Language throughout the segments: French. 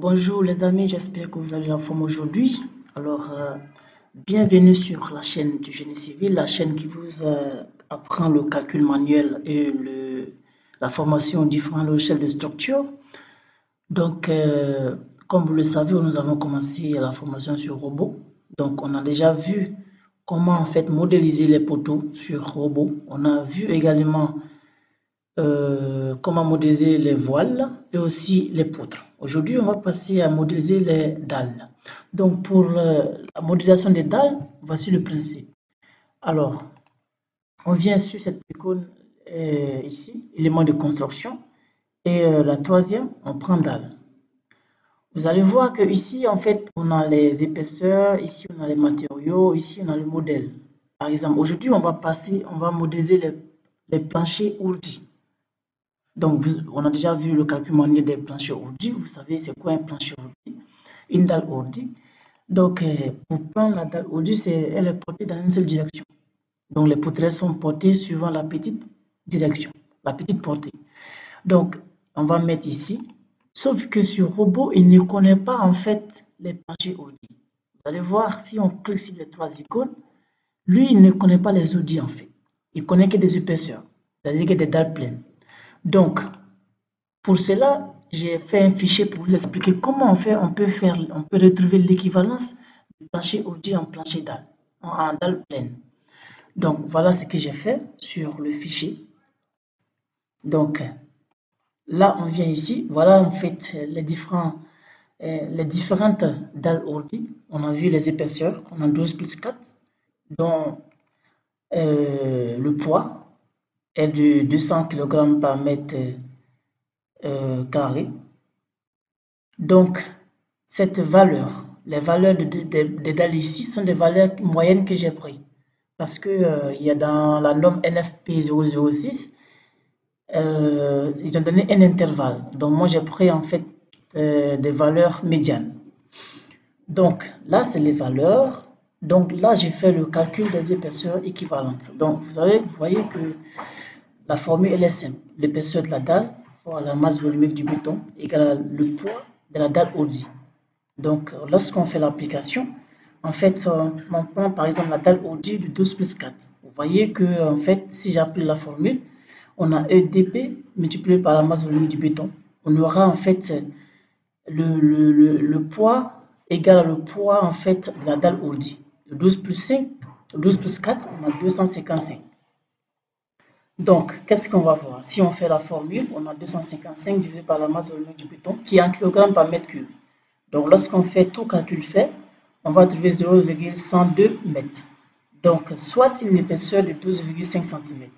Bonjour les amis, j'espère que vous avez la forme aujourd'hui. Bienvenue sur la chaîne du génie civil, la chaîne qui vous apprend le calcul manuel et la formation aux différents logiciels de structure. Comme vous le savez, nous avons commencé la formation sur robot. Donc, on a déjà vu comment en fait modéliser les poteaux sur robot. On a vu également comment modéliser les voiles et aussi les poutres. Aujourd'hui, on va passer à modéliser les dalles. Donc, pour la modélisation des dalles, voici le principe. Alors, on vient sur cette icône ici, élément de construction, et la troisième, on prend dalle. Vous allez voir que ici, en fait, on a les épaisseurs, ici, on a les matériaux, ici, on a le modèle. Par exemple, aujourd'hui, on va modéliser les planchers ourdis. Donc, on a déjà vu le calcul manuel des planchers ourdis. Vous savez, c'est quoi un plancher ourdi? Une dalle ourdie. Donc, pour prendre la dalle ourdie, elle est portée dans une seule direction. Donc, les poutrelles sont portées suivant la petite direction, la petite portée. Donc, on va mettre ici. Sauf que sur robot, il ne connaît pas en fait les planchers ourdis. Vous allez voir, si on clique sur les trois icônes, lui, il ne connaît pas les ourdis en fait. Il connaît que des épaisseurs, c'est-à-dire que des dalles pleines. Donc, pour cela, j'ai fait un fichier pour vous expliquer comment on peut retrouver l'équivalence du plancher ourdi en plancher dalle, en dalle pleine. Donc, voilà ce que j'ai fait sur le fichier. Donc, là, on vient ici. Voilà en fait les différentes dalles ourdies. On a vu les épaisseurs. On a 12 plus 4, dont le poids est de 200 kg par mètre carré. Donc, cette valeur, les valeurs des dalles ici sont des valeurs moyennes que j'ai prises. Parce que il y a dans la norme NFP 006, ils ont donné un intervalle. Donc, moi, j'ai pris en fait des valeurs médianes. Donc, là, c'est les valeurs. Donc, là, j'ai fait le calcul des épaisseurs équivalentes. Donc, vous voyez que la formule, elle est simple. L'épaisseur de la dalle fois la masse volumique du béton égale le poids de la dalle ourdie. Donc, lorsqu'on fait l'application, en fait, on prend par exemple la dalle ourdie de 12 plus 4. Vous voyez que, en fait, si j'applique la formule, on a EDP multiplié par la masse volumique du béton. On aura en fait le poids égal au poids en fait de la dalle ourdie. De 12 plus 5, 12 plus 4, on a 255. Donc, qu'est-ce qu'on va voir? Si on fait la formule, on a 255 divisé par la masse volumique du béton qui est en kg par mètre cube. Donc, lorsqu'on fait tout calcul fait, on va trouver 0,102 mètres. Donc, soit une épaisseur de 12,5 cm.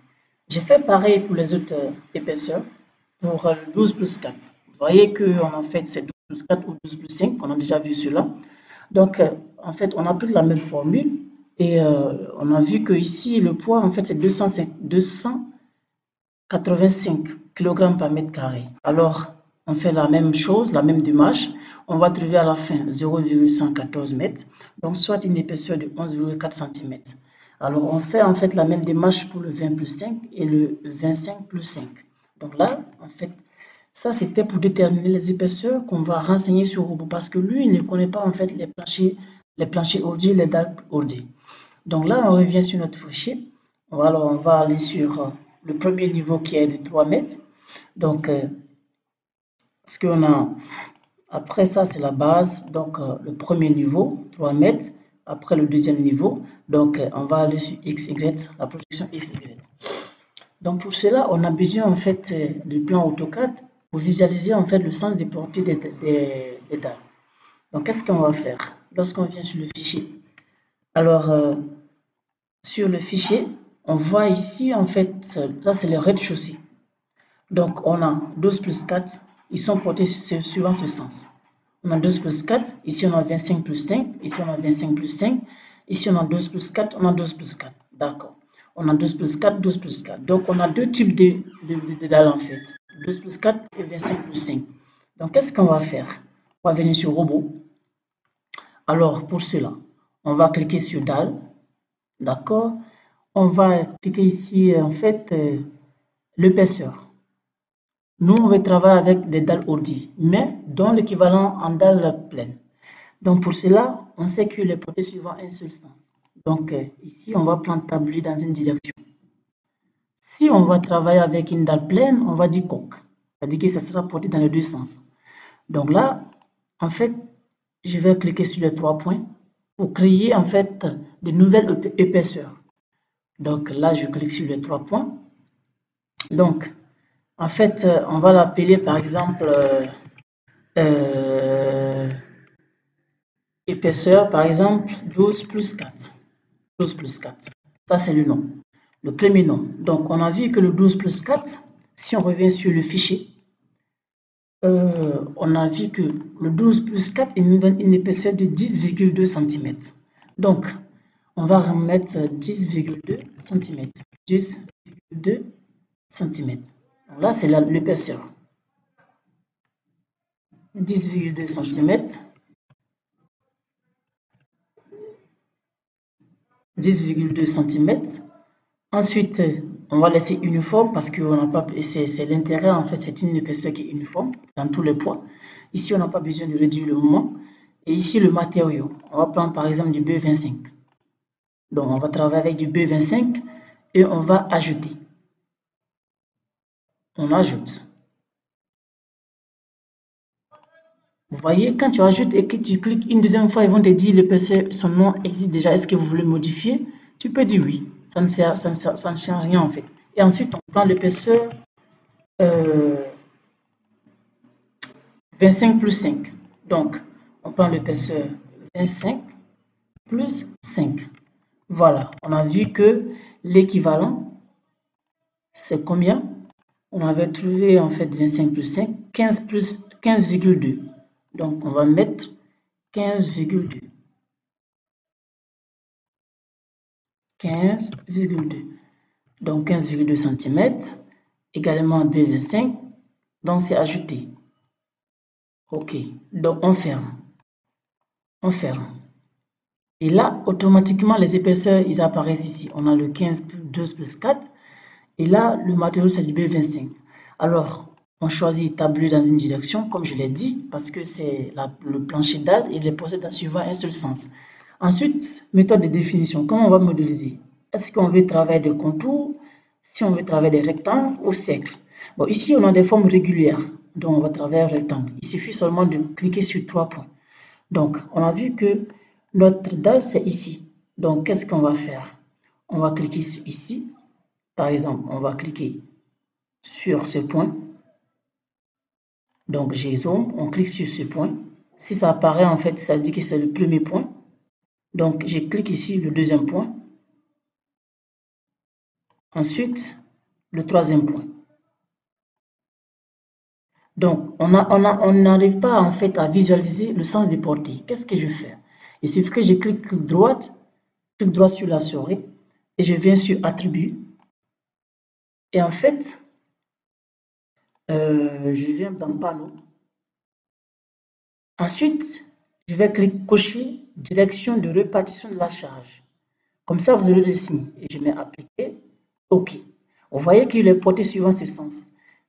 J'ai fait pareil pour les autres épaisseurs, pour 12 plus 4. Vous voyez qu'en en fait, c'est 12 plus 4 ou 12 plus 5, on a déjà vu cela. Donc, en fait, on applique la même formule et on a vu que ici, le poids, en fait, c'est 285 kg par mètre carré. Alors, on fait la même chose, la même démarche. On va trouver à la fin 0,114 mètres, donc soit une épaisseur de 11,4 cm. Alors, on fait en fait la même démarche pour le 20 plus 5 et le 25 plus 5. Donc là, en fait, ça c'était pour déterminer les épaisseurs qu'on va renseigner sur le robot parce que lui, il ne connaît pas en fait les planchers ourdis, les dalles ourdis. Donc là, on revient sur notre fichier. Alors, on va aller sur le premier niveau qui est de 3 mètres. Donc, ce qu'on a après ça, c'est la base. Donc, le premier niveau, 3 mètres. Après le deuxième niveau, donc on va aller sur XY, la projection XY. Donc, pour cela, on a besoin en fait du plan AutoCAD pour visualiser en fait le sens des portées des dalles. Donc, qu'est-ce qu'on va faire lorsqu'on vient sur le fichier? Alors, sur le fichier, on voit ici en fait, là c'est le rez-de-chaussée. Donc, on a 12 plus 4, ils sont portés suivant ce sens. On a 12 plus 4, ici on a 25 plus 5, ici on a 25 plus 5, ici on a 12 plus 4, on a 12 plus 4. D'accord. On a 12 plus 4, 12 plus 4. Donc on a deux types de dalles en fait. 12 plus 4 et 25 plus 5. Donc qu'est-ce qu'on va faire? On va venir sur robot. Alors pour cela, on va cliquer sur dalle. D'accord. On va cliquer ici en fait l'épaisseur. Nous, on va travailler avec des dalles ordi, mais dont l'équivalent en dalle pleine. Donc, pour cela, on sait que les portées suivent un seul sens. Donc, ici, on va prendre tablier dans une direction. Si on va travailler avec une dalle pleine, on va dire coque. C'est-à-dire que ça sera porté dans les deux sens. Donc là, en fait, je vais cliquer sur les 3 points pour créer en fait de nouvelles épaisseurs. Donc là, je clique sur les 3 points. Donc, en fait, on va l'appeler par exemple épaisseur, par exemple 12 plus 4. 12 plus 4. Ça, c'est le nom. Le premier nom. Donc, on a vu que le 12 plus 4, si on revient sur le fichier, on a vu que le 12 plus 4, il nous donne une épaisseur de 10,2 cm. Donc, on va remettre 10,2 cm. 10,2 cm. Là, c'est l'épaisseur. 10,2 cm. 10,2 cm. Ensuite, on va laisser uniforme parce que c'est l'intérêt, en fait, c'est une épaisseur qui est uniforme dans tous les points. Ici, on n'a pas besoin de réduire le moment. Et ici, le matériau. On va prendre par exemple du B25. Donc, on va travailler avec du B25 et on va ajouter. On ajoute. Vous voyez, quand tu ajoutes et que tu cliques une deuxième fois, ils vont te dire l'épaisseur, son nom existe déjà. Est-ce que vous voulez modifier? Tu peux dire oui. Ça ne change rien en fait. Et ensuite, on prend l'épaisseur 25 plus 5. Donc, on prend l'épaisseur 25 plus 5. Voilà, on a vu que l'équivalent, c'est combien? On avait trouvé en fait 25 plus 5, 15,2. Donc, on va mettre 15,2. 15,2. Donc, 15,2 cm, également B25. Donc, c'est ajouté. OK. Donc, on ferme. On ferme. Et là, automatiquement, les épaisseurs, ils apparaissent ici. On a le 15 plus 12 plus 4. Et là, le matériau, c'est du B25. Alors, on choisit tablier dans une direction, comme je l'ai dit, parce que c'est le plancher de dalle, il est posé dans suivant un seul sens. Ensuite, méthode de définition. Comment on va modéliser? Est-ce qu'on veut travailler des contours? Si on veut travailler des rectangles ou cercles? Bon, ici, on a des formes régulières, donc on va travailler un rectangle. Il suffit seulement de cliquer sur 3 points. Donc, on a vu que notre dalle, c'est ici. Donc, qu'est-ce qu'on va faire? On va cliquer sur ici. Par exemple, on va cliquer sur ce point. Donc, j'ai zoom, on clique sur ce point. Si ça apparaît, en fait, ça dit que c'est le premier point. Donc, je clique ici le deuxième point. Ensuite, le troisième point. Donc, on n'arrive pas, en fait, à visualiser le sens des portées. Qu'est-ce que je fais? Il suffit que je clique droit sur la souris et je viens sur Attributs. Et en fait, je viens dans Panneau. Ensuite, je vais cocher Direction de répartition de la charge. Comme ça, vous aurez le signe. Et je mets Appliquer. OK. Vous voyez qu'il est porté suivant ce sens.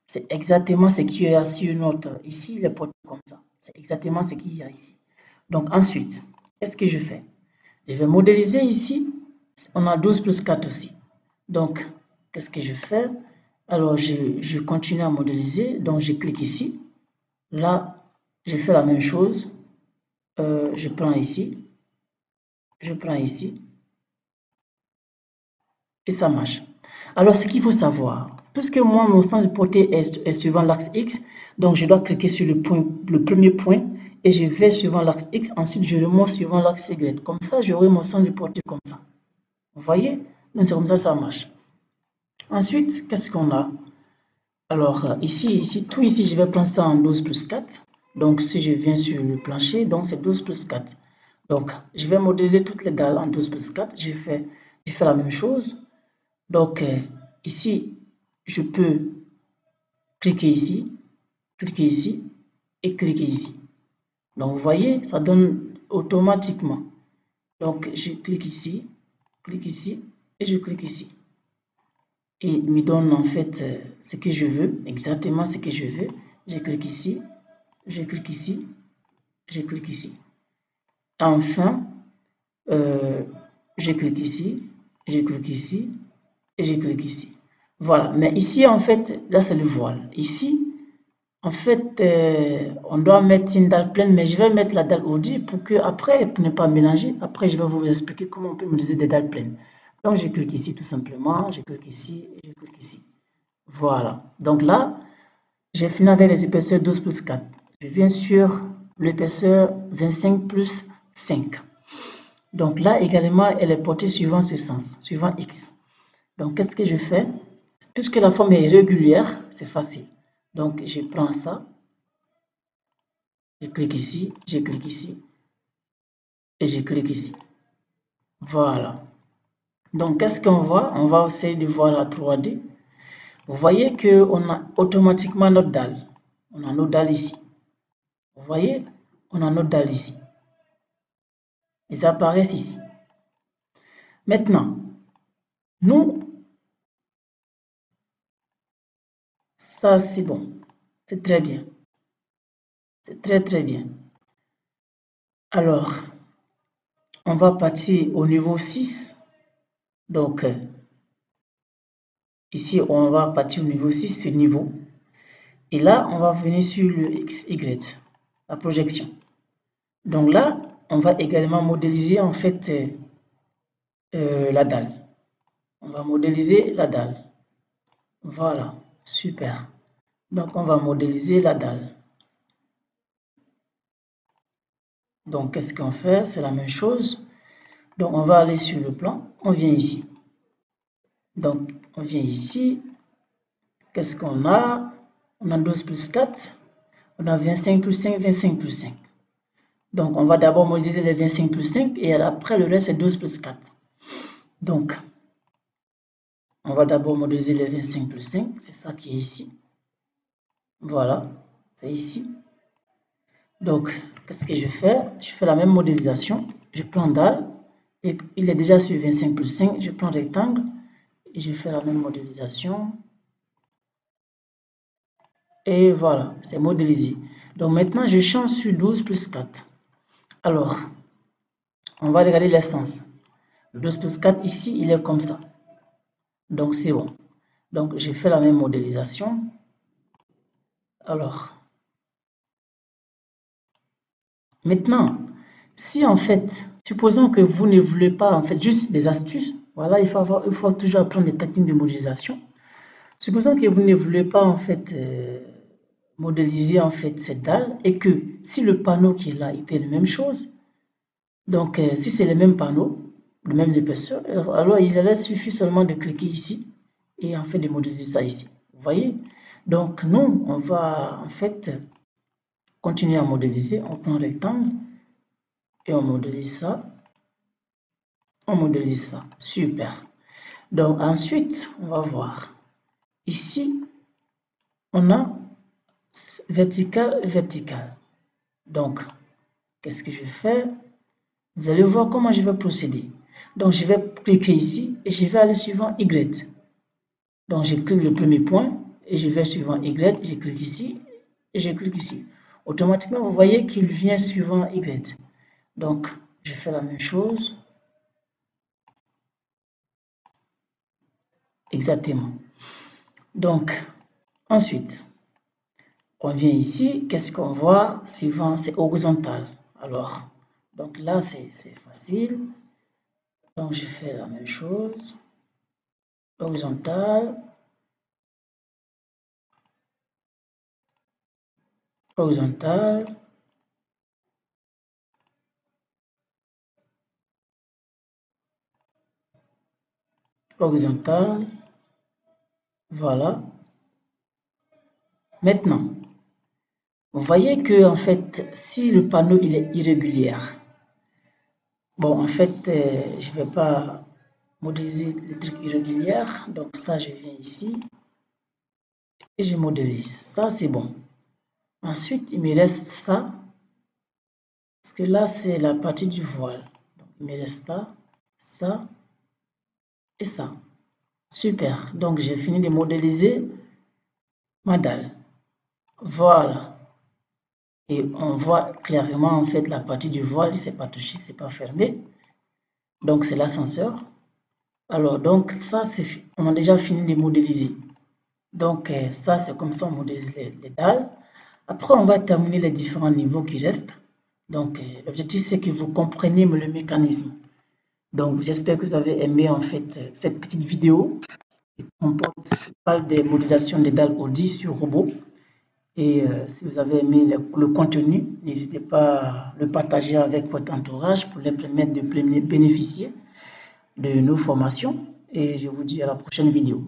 C'est exactement ce qu'il y a sur notre... Ici, il est porté comme ça. C'est exactement ce qu'il y a ici. Donc, ensuite, qu'est-ce que je fais? Je vais modéliser ici. On a 12 plus 4 aussi. Donc, qu'est-ce que je fais? Alors, je continue à modéliser. Donc, je clique ici. Là, je fais la même chose. Je prends ici. Je prends ici. Et ça marche. Alors, ce qu'il faut savoir, puisque moi, mon sens de portée est suivant l'axe X, donc je dois cliquer sur le premier point et je vais suivant l'axe X. Ensuite, je remonte suivant l'axe Y. Comme ça, j'aurai mon sens de portée comme ça. Vous voyez? Donc, c'est comme ça marche. Ensuite, qu'est-ce qu'on a? Alors, ici, tout ici, je vais prendre ça en 12 plus 4. Donc, si je viens sur le plancher, donc c'est 12 plus 4. Donc, je vais modéliser toutes les dalles en 12 plus 4. Je fais la même chose. Donc, ici, je peux cliquer ici et cliquer ici. Donc, vous voyez, ça donne automatiquement. Donc, je clique ici et je clique ici. et il me donne en fait ce que je veux, exactement ce que je veux. Je clique ici, je clique ici, je clique ici. Enfin, je clique ici, je clique ici et je clique ici. Voilà, mais ici en fait, là c'est le voile. Ici, en fait, on doit mettre une dalle pleine, mais je vais mettre la dalle audie pour que après, pour ne pas mélanger, après je vais vous expliquer comment on peut utiliser des dalles pleines. Donc je clique ici tout simplement, je clique ici et je clique ici. Voilà, donc là, j'ai fini avec les épaisseurs 12 plus 4. Je viens sur l'épaisseur 25 plus 5. Donc là également, elle est portée suivant ce sens, suivant X. Donc qu'est-ce que je fais? Puisque la forme est régulière, c'est facile. Donc je prends ça, je clique ici, je clique ici et je clique ici. Voilà. Donc qu'est-ce qu'on voit? On va essayer de voir la 3D. Vous voyez qu'on a automatiquement notre dalle. On a notre dalle ici. Vous voyez? On a notre dalle ici. Ils apparaissent ici. Maintenant, nous, ça c'est bon. C'est très bien. C'est très très bien. Alors, on va partir au niveau 6. Donc, ici, on va partir au niveau 6, ce niveau. Et là, on va venir sur le XY, la projection. Donc là, on va également modéliser en fait la dalle. On va modéliser la dalle. Voilà, super. Donc, on va modéliser la dalle. Donc, qu'est-ce qu'on fait? C'est la même chose. Donc, on va aller sur le plan. On vient ici. Donc, on vient ici. Qu'est-ce qu'on a? On a 12 plus 4. On a 25 plus 5, 25 plus 5. Donc, on va d'abord modéliser les 25 plus 5 et après le reste, c'est 12 plus 4. Donc, on va d'abord modéliser les 25 plus 5. C'est ça qui est ici. Voilà, c'est ici. Donc, qu'est-ce que je fais? Je fais la même modélisation. Je prends dalle et il est déjà sur 25 plus 5. Je prends rectangle et je fais la même modélisation. Et voilà, c'est modélisé. Donc maintenant, je change sur 12 plus 4. Alors, on va regarder l'essence. Le 12 plus 4 ici, il est comme ça. Donc c'est bon. Donc j'ai fait la même modélisation. Alors, maintenant, si en fait, supposons que vous ne voulez pas, en fait, juste des astuces, voilà, il faut toujours apprendre les techniques de modélisation. Supposons que vous ne voulez pas, en fait, modéliser, en fait, cette dalle, et que si le panneau qui est là était la même chose, donc si c'est les mêmes panneaux, les mêmes épaisseurs, alors il avait suffi seulement de cliquer ici, et en fait de modéliser ça ici. Vous voyez? Donc nous, on va, en fait, continuer à modéliser. On prend un rectangle, et on modélise ça. On modélise ça. Super. Donc ensuite, on va voir. Ici, on a vertical, vertical. Donc, qu'est-ce que je fais? Vous allez voir comment je vais procéder. Donc, je vais cliquer ici et je vais aller suivant Y. Donc, je clique le premier point et je vais suivant Y. Je clique ici et je clique ici. Automatiquement, vous voyez qu'il vient suivant Y. Donc, je fais la même chose. Exactement. Donc, ensuite, on vient ici. Qu'est-ce qu'on voit? Suivant, c'est horizontal. Alors, donc là, c'est facile. Donc, je fais la même chose. Horizontal. Horizontal. Horizontal. Voilà. Maintenant, vous voyez que en fait, si le panneau il est irrégulier, bon, en fait, je ne vais pas modéliser les trucs irréguliers. Donc ça, je viens ici et je modélise. Ça, c'est bon. Ensuite, il me reste ça. Parce que là, c'est la partie du voile. Donc, il me reste ça et ça. Super. Donc, j'ai fini de modéliser ma dalle. Voilà. Et on voit clairement, en fait, la partie du voile, c'est pas touché, c'est pas fermé. Donc, c'est l'ascenseur. Alors, donc, ça, on a déjà fini de modéliser. Donc, ça, c'est comme ça on modélise les dalles. Après, on va terminer les différents niveaux qui restent. Donc, l'objectif, c'est que vous compreniez le mécanisme. Donc, j'espère que vous avez aimé, en fait, cette petite vidéo qui parle des modélisations des dalles Audi sur robot. Et si vous avez aimé le contenu, n'hésitez pas à le partager avec votre entourage pour les permettre de bénéficier de nos formations. Et je vous dis à la prochaine vidéo.